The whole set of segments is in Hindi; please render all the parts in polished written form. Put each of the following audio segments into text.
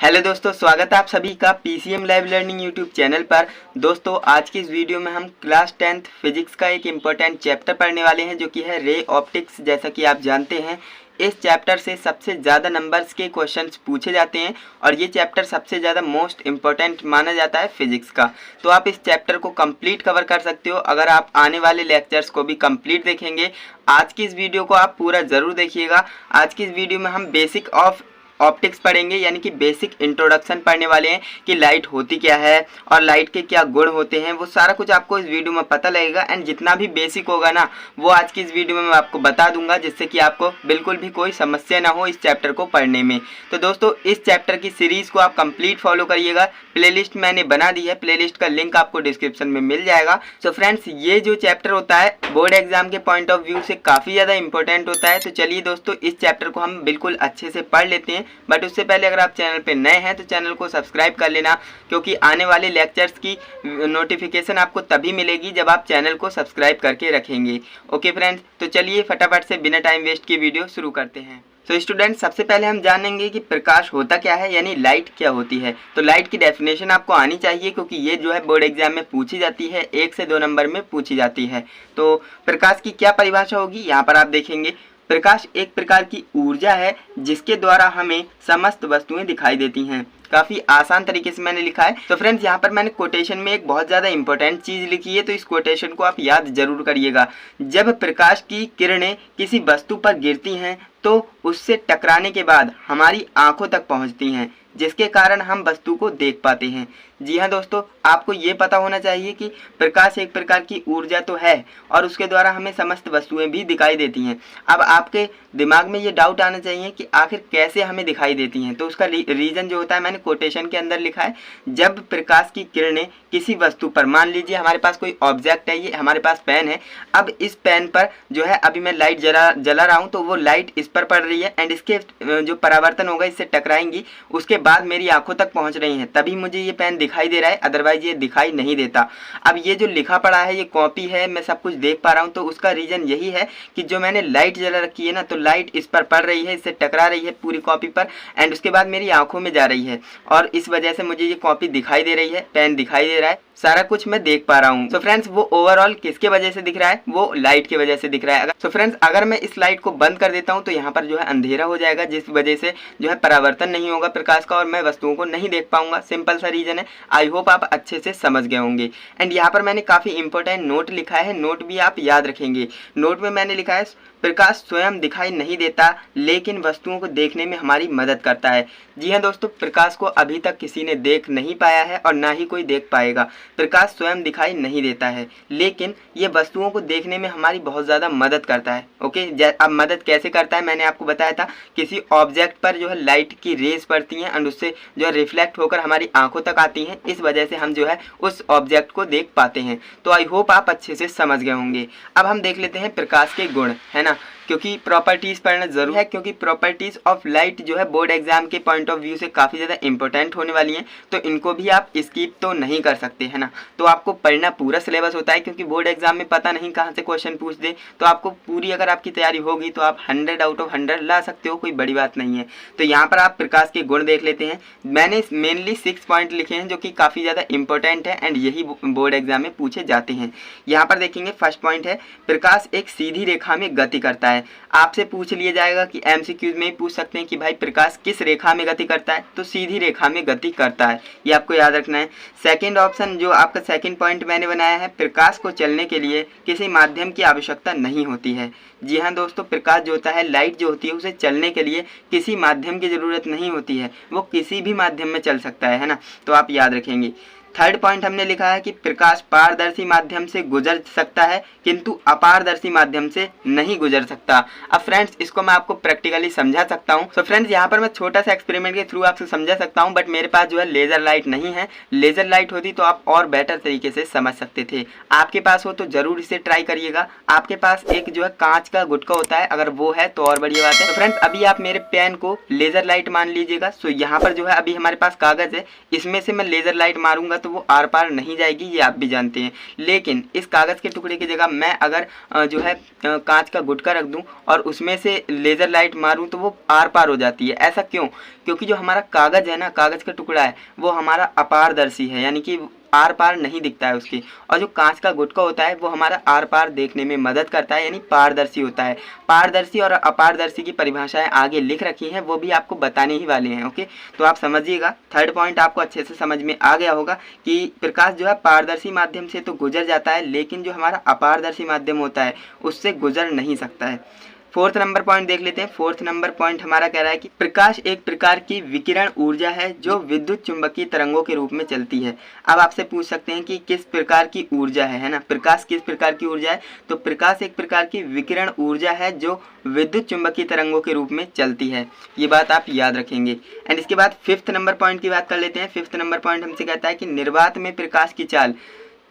हेलो दोस्तों, स्वागत है आप सभी का PCM live learning YouTube channel पर। दोस्तों आज की इस वीडियो में हम क्लास 10th फिजिक्स का एक इम्पोर्टेंट चैप्टर पढ़ने वाले हैं जो कि है रे ऑप्टिक्स। जैसा कि आप जानते हैं इस चैप्टर से सबसे ज़्यादा नंबर्स के क्वेश्चंस पूछे जाते हैं और ये चैप्टर सबसे ज़्यादा मोस्ट इम्पोर्टेंट माना जाता है फिजिक्स का। तो आप इस चैप्टर को कंप्लीट कवर कर सकते हो अगर आप आने वाले लेक्चर्स को भी कंप्लीट देखेंगे। आज की इस वीडियो को आप पूरा ज़रूर देखिएगा। आज की इस वीडियो में हम बेसिक ऑफ ऑप्टिक्स पढ़ेंगे, यानी कि बेसिक इंट्रोडक्शन पढ़ने वाले हैं कि लाइट होती क्या है और लाइट के क्या गुण होते हैं। वो सारा कुछ आपको इस वीडियो में पता लगेगा एंड जितना भी बेसिक होगा ना वो आज की इस वीडियो में मैं आपको बता दूंगा, जिससे कि आपको बिल्कुल भी कोई समस्या ना हो इस चैप्टर को पढ़ने में। तो दोस्तों इस चैप्टर की सीरीज़ को आप कंप्लीट फॉलो करिएगा। प्लेलिस्ट मैंने बना दी है, प्लेलिस्ट का लिंक आपको डिस्क्रिप्शन में मिल जाएगा। सो फ्रेंड्स ये जो चैप्टर होता है बोर्ड एग्जाम के पॉइंट ऑफ व्यू से काफ़ी ज़्यादा इंपॉर्टेंट होता है। तो चलिए दोस्तों इस चैप्टर को हम बिल्कुल अच्छे से पढ़ लेते हैं। बट उससे पहले अगर आप चैनल पे नए हैं तो चैनल को सब्सक्राइब कर लेना, क्योंकि आने वाले लेक्चर्स की नोटिफिकेशन आपको तभी मिलेगी जब आप चैनल को सब्सक्राइब करके रखेंगे। ओके फ्रेंड्स, तो चलिए फटाफट से बिना टाइम वेस्ट किए वीडियो शुरू करते हैं। तो स्टूडेंट्स सबसे पहले हम जानेंगे कि प्रकाश होता क्या है, यानी लाइट क्या होती है। तो लाइट की डेफिनेशन आपको आनी चाहिए, क्योंकि ये जो है बोर्ड एग्जाम में पूछी जाती है, 1 से 2 नंबर में पूछी जाती है। तो प्रकाश की क्या परिभाषा होगी यहाँ पर आप देखेंगे। प्रकाश एक प्रकार की ऊर्जा है जिसके द्वारा हमें समस्त वस्तुएं दिखाई देती हैं। काफ़ी आसान तरीके से मैंने लिखा है। तो फ्रेंड्स यहाँ पर मैंने कोटेशन में एक बहुत ज़्यादा इंपॉर्टेंट चीज़ लिखी है, तो इस कोटेशन को आप याद जरूर करिएगा। जब प्रकाश की किरणें किसी वस्तु पर गिरती हैं तो उससे टकराने के बाद हमारी आंखों तक पहुँचती हैं, जिसके कारण हम वस्तु को देख पाते हैं। जी हाँ दोस्तों, आपको ये पता होना चाहिए कि प्रकाश एक प्रकार की ऊर्जा तो है और उसके द्वारा हमें समस्त वस्तुएं भी दिखाई देती हैं। अब आपके दिमाग में ये डाउट आना चाहिए कि आखिर कैसे हमें दिखाई देती हैं। तो उसका रीज़न जो होता है मैंने कोटेशन के अंदर लिखा है। जब प्रकाश की किरणें किसी वस्तु पर, मान लीजिए हमारे पास कोई ऑब्जेक्ट है, ये हमारे पास पेन है। अब इस पेन पर जो है अभी मैं लाइट जला रहा हूँ, तो वो लाइट इस पर पड़ रही है एंड इसके जो परावर्तन होगा इससे टकराएंगी, उसके बाद मेरी आंखों तक पहुँच रही हैं, तभी मुझे ये पेन दिखाई दे रहा है, अदरवाइज ये दिखाई नहीं देता। अब ये जो लिखा पड़ा है ये कॉपी है, मैं सब कुछ देख पा रहा हूँ। तो उसका रीज़न यही है कि जो मैंने लाइट जला रखी है ना, तो लाइट इस पर पड़ रही है, इससे टकरा रही है पूरी कॉपी पर एंड उसके बाद मेरी आंखों में जा रही है और इस वजह से मुझे ये कॉपी दिखाई दे रही है, पेन दिखाई दे रहा है, सारा कुछ मैं देख पा रहा हूँ। तो फ्रेंड्स वो ओवरऑल किसके वजह से दिख रहा है, वो लाइट की वजह से दिख रहा है। तो फ्रेंड्स अगर मैं इस लाइट को बंद कर देता हूँ तो यहाँ पर जो है अंधेरा हो जाएगा, जिस वजह से जो है परावर्तन नहीं होगा प्रकाश का और मैं वस्तुओं को नहीं देख पाऊंगा। सिंपल सा रीजन है। आई होप आप अच्छे से समझ गए होंगे। एंड यहाँ पर मैंने काफ़ी इंपॉर्टेंट नोट लिखा है, नोट भी आप याद रखेंगे। नोट में मैंने लिखा है प्रकाश स्वयं दिखाई नहीं देता लेकिन वस्तुओं को देखने में हमारी मदद करता है। जी हाँ दोस्तों, प्रकाश को अभी तक किसी ने देख नहीं पाया है और ना ही कोई देख पाएगा। प्रकाश स्वयं दिखाई नहीं देता है लेकिन ये वस्तुओं को देखने में हमारी बहुत ज़्यादा मदद करता है। ओके, अब मदद कैसे करता है मैंने आपको बताया था। किसी ऑब्जेक्ट पर जो है लाइट की रेज पड़ती हैं एंड उससे जो है रिफ्लेक्ट होकर हमारी आंखों तक आती हैं, इस वजह से हम जो है उस ऑब्जेक्ट को देख पाते हैं। तो आई होप आप अच्छे से समझ गए होंगे। अब हम देख लेते हैं प्रकाश के गुण, है ना, क्योंकि प्रॉपर्टीज़ पढ़ना जरूरी है, क्योंकि प्रॉपर्टीज़ ऑफ लाइट जो है बोर्ड एग्जाम के पॉइंट ऑफ व्यू से काफ़ी ज़्यादा इंपॉर्टेंट होने वाली हैं। तो इनको भी आप स्किप तो नहीं कर सकते, है ना। तो आपको पढ़ना पूरा सिलेबस होता है, क्योंकि बोर्ड एग्जाम में पता नहीं कहाँ से क्वेश्चन पूछ दे। तो आपको पूरी अगर आपकी तैयारी होगी तो आप 100 आउट ऑफ 100 ला सकते हो, कोई बड़ी बात नहीं है। तो यहाँ पर आप प्रकाश के गुण देख लेते हैं। मैंने मेनली 6 पॉइंट लिखे हैं जो कि काफ़ी ज़्यादा इंपॉर्टेंट है एंड यही बोर्ड एग्जाम में पूछे जाते हैं। यहाँ पर देखेंगे फर्स्ट पॉइंट है प्रकाश एक सीधी रेखा में गति करता है। आपसे पूछ लिया जाएगा कि एमसीक्यूज में ही पूछ सकते हैं कि भाई प्रकाश किस रेखा में गति करता है, तो सीधी रेखा में गति करता है, ये आपको याद रखना है। सेकंड ऑप्शन जो आपका सेकंड पॉइंट मैंने बनाया है, प्रकाश को चलने के लिए किसी माध्यम की आवश्यकता नहीं होती है। जी हाँ दोस्तों, प्रकाश जो होता है, लाइट जो होती है, उसे चलने के लिए किसी माध्यम की ज़रूरत नहीं होती है, वो किसी भी माध्यम में चल सकता है ना। तो आप याद रखेंगे। थर्ड पॉइंट हमने लिखा है कि प्रकाश पारदर्शी माध्यम से गुजर सकता है किंतु अपारदर्शी माध्यम से नहीं गुजर सकता। अब फ्रेंड्स इसको मैं आपको प्रैक्टिकली समझा सकता हूँ। तो फ्रेंड्स यहाँ पर मैं छोटा सा एक्सपेरिमेंट के थ्रू आपसे समझा सकता हूँ, बट मेरे पास जो है लेज़र लाइट नहीं है। लेज़र लाइट होती तो आप और बेटर तरीके से समझ सकते थे। आपके पास हो तो ज़रूर इसे ट्राई करिएगा। आपके पास एक जो है कांच का गुटका होता है, अगर वो है तो और बढ़िया बात है। तो फ्रेंड्स अभी आप मेरे पेन को लेज़र लाइट मान लीजिएगा। सो यहाँ पर जो है अभी हमारे पास कागज़ है, इसमें से मैं लेज़र लाइट मारूंगा तो वो आर पार नहीं जाएगी, ये आप भी जानते हैं। लेकिन इस कागज़ के टुकड़े की जगह मैं अगर जो है कांच का गुटका रख दूं और उसमें से लेज़र लाइट मारूं तो वो आर पार हो जाती है। ऐसा क्यों? क्योंकि जो हमारा कागज़ है ना, कागज़ का टुकड़ा है, वो हमारा अपारदर्शी है, यानी कि आर पार नहीं दिखता है उसके। और जो कांच का गुटका होता है वो हमारा आर पार देखने में मदद करता है, यानी पारदर्शी होता है। पारदर्शी और अपारदर्शी की परिभाषाएं आगे लिख रखी हैं, वो भी आपको बताने ही वाले हैं। ओके, तो आप समझिएगा। थर्ड पॉइंट आपको अच्छे से समझ में आ गया होगा कि प्रकाश जो है पारदर्शी माध्यम से तो गुजर जाता है, लेकिन जो हमारा अपारदर्शी माध्यम होता है उससे गुजर नहीं सकता है। फोर्थ नंबर पॉइंट देख लेते हैं। फोर्थ नंबर पॉइंट हमारा कह रहा है कि प्रकाश एक प्रकार की विकिरण ऊर्जा है जो विद्युत चुंबकीय तरंगों के रूप में चलती है। अब आपसे पूछ सकते हैं कि किस प्रकार की ऊर्जा है ना, प्रकाश किस प्रकार की ऊर्जा है? तो प्रकाश एक प्रकार की विकिरण ऊर्जा है जो विद्युत चुंबकीय तरंगों के रूप में चलती है। ये बात आप याद रखेंगे। एंड इसके बाद फिफ्थ नंबर पॉइंट की बात कर लेते हैं। फिफ्थ नंबर पॉइंट हमसे कहता है कि निर्वात में प्रकाश की चाल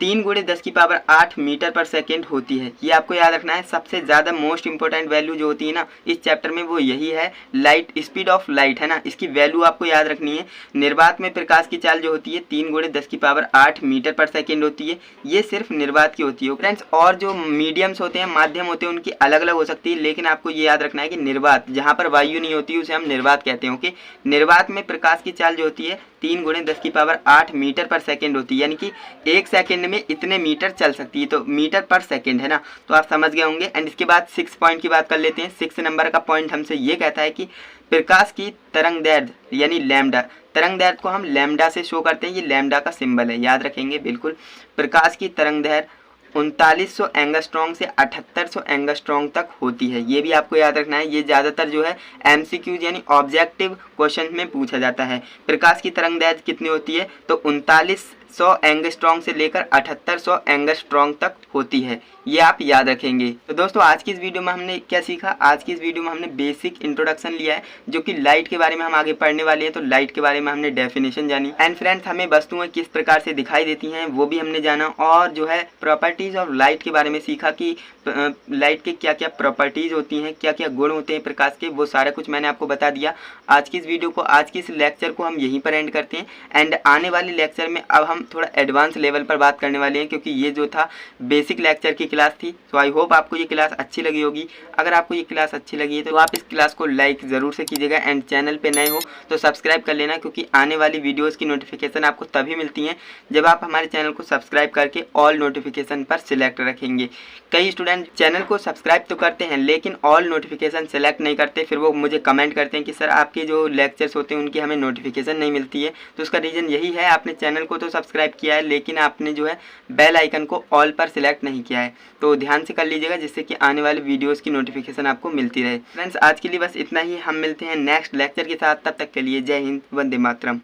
3 × 10⁸ मीटर पर सेकेंड होती है। ये आपको याद रखना है। सबसे ज़्यादा मोस्ट इंपॉर्टेंट वैल्यू जो होती है ना इस चैप्टर में, वो यही है, लाइट, स्पीड ऑफ लाइट है ना, इसकी वैल्यू आपको याद रखनी है। निर्वात में प्रकाश की चाल जो होती है 3 × 10⁸ मीटर पर सेकेंड होती है। ये सिर्फ निर्वात की होती है फ्रेंड्स। और जो मीडियम्स होते हैं, माध्यम होते हैं, उनकी अलग अलग हो सकती है, लेकिन आपको ये याद रखना है कि निर्वात, जहाँ पर वायु नहीं होती उसे हम निर्वात कहते हैं। ओके, निर्वात में प्रकाश की चाल जो होती है 3 × 10⁸ मीटर पर सेकेंड होती है, यानी कि 1 सेकेंड में इतने मीटर चल सकती है। तो मीटर पर सेकेंड है ना, तो आप समझ गए होंगे। एंड इसके बाद 6 पॉइंट की बात कर लेते हैं। 6 नंबर का पॉइंट हमसे ये कहता है कि प्रकाश की तरंग दैर्ध्य यानी लैम्डा, तरंग दैर्ध्य को हम लैम्डा से शो करते हैं। ये लैम्डा का सिंबल है, याद रखेंगे बिल्कुल। प्रकाश की तरंग दैर्ध्य 3900 एंगस्ट्रॉन्ग से 7800 एंगस्ट्रॉन्ग तक होती है। ये भी आपको याद रखना है। ये ज़्यादातर जो है MCQs यानी ऑब्जेक्टिव क्वेश्चन में पूछा जाता है। प्रकाश की तरंग दैर्ध्य कितनी होती है? तो 3900 एंगस्ट्रॉन्ग से लेकर 7800 एंगस्ट्रॉन्ग तक होती है। ये आप याद रखेंगे। तो दोस्तों आज की इस वीडियो में हमने क्या सीखा? आज की इस वीडियो में हमने बेसिक इंट्रोडक्शन लिया है, जो कि लाइट के बारे में हम आगे पढ़ने वाले हैं। तो लाइट के बारे में हमने डेफिनेशन जानी। एंड फ्रेंड्स, हमें वस्तुएं किस प्रकार से दिखाई देती हैं वो भी हमने जाना। और जो है प्रॉपर्टीज़ ऑफ लाइट के बारे में सीखा कि लाइट के क्या क्या प्रॉपर्टीज़ होती हैं, क्या क्या गुण होते हैं प्रकाश के, वो सारा कुछ मैंने आपको बता दिया। आज की इस वीडियो को, आज की इस लेक्चर को हम यहीं पर एंड करते हैं। एंड आने वाले लेक्चर में अब हम थोड़ा एडवांस लेवल पर बात करने वाले हैं, क्योंकि ये जो था बेसिक लेक्चर की क्लास थी। तो आई होप आपको ये क्लास अच्छी लगी होगी। अगर आपको ये क्लास अच्छी लगी है तो आप इस क्लास को लाइक ज़रूर से कीजिएगा। एंड चैनल पे नए हो तो सब्सक्राइब कर लेना, क्योंकि आने वाली वीडियोस की नोटिफिकेशन आपको तभी मिलती हैं जब आप हमारे चैनल को सब्सक्राइब करके ऑल नोटिफिकेशन पर सिलेक्ट रखेंगे। कई स्टूडेंट चैनल को सब्सक्राइब तो करते हैं लेकिन ऑल नोटिफिकेशन सेलेक्ट नहीं करते, फिर वो मुझे कमेंट करते हैं कि सर आपके जो लेक्चर्स होते हैं उनकी हमें नोटिफिकेशन नहीं मिलती है। तो उसका रीज़न यही है, आपने चैनल को तो सब्सक्राइब किया है लेकिन आपने जो है बेल आइकन को ऑल पर सिलेक्ट नहीं किया है। तो ध्यान से कर लीजिएगा, जिससे कि आने वाले वीडियोस की नोटिफिकेशन आपको मिलती रहे। फ्रेंड्स आज के लिए बस इतना ही। हम मिलते हैं नेक्स्ट लेक्चर के साथ। तब तक के लिए जय हिंद, वंदे मातरम।